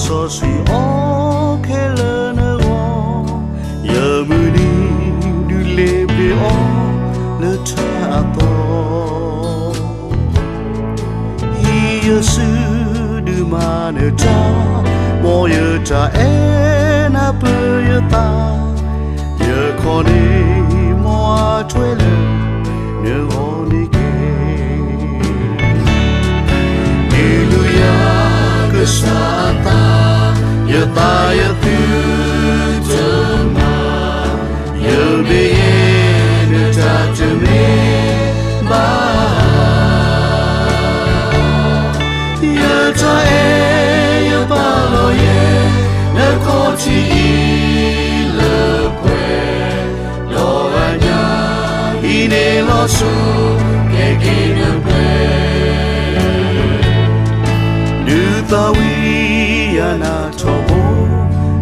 so suy o khe lơ nơ o giờ mưa đi đưa lê bê o lơ cha to hi giờ sư đưa mà nơ cha bỏ giờ cha e na bơ giờ ta giờ khó đi mua chuối lơ nơ o đi Sata ya ta ya tu jama ya be ne ta jame ba ya ta e ya ba lo ye ne ko chi le pwe lo anya ine lo so ke ke ne pwe ta wi ana thobo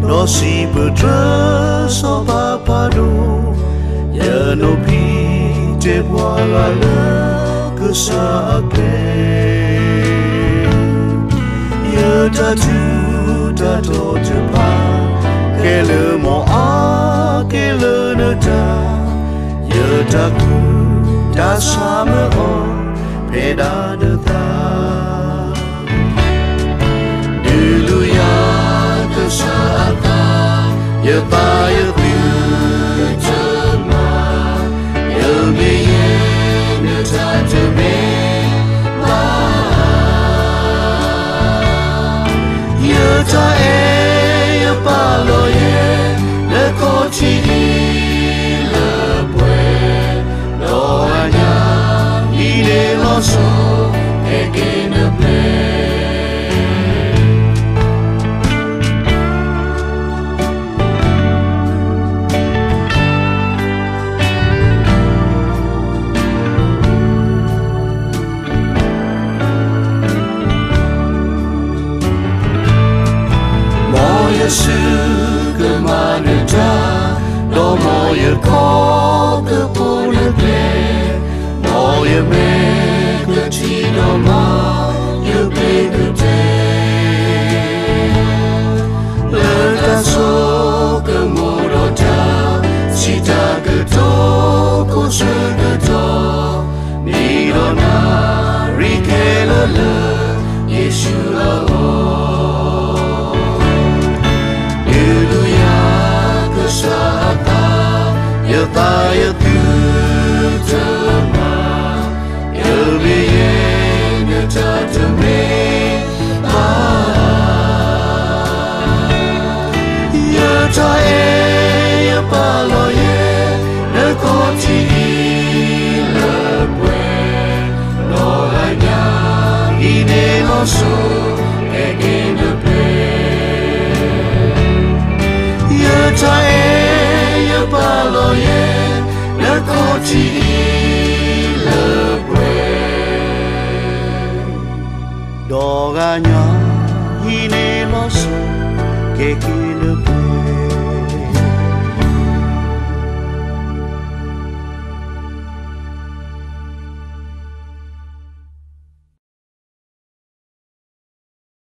no si putra so papa do ya no pi te bwa la le ku sa ke ya ta tu ta to te pa ke le mo a ke le na ta ya ta ku ta sa me on pe da de ta ya ta ya tu jama ya me ye ne ta jame ba ya ta e ya pa lo ye ne ko chi le pwe lo anya i ne lo so e ke ne ple sư cơ mà nè cha lo mò ye có cơ po nè pe mò ye me cơ chi lo ma ye pe cơ te le ta so cơ mò ro cha si ta cơ to ko se cơ to ni ro na ri ke le Yesu lo ya ta ya tu jama ya be ye ne ta jame ba ya ta e ya pa lo ye ne ko chi le pwe lo la nya i ne lo so e ke ne pe ya ta e pa lo ye ne ko chi le pwe do ga nya hi ne lo so ke ki le pwe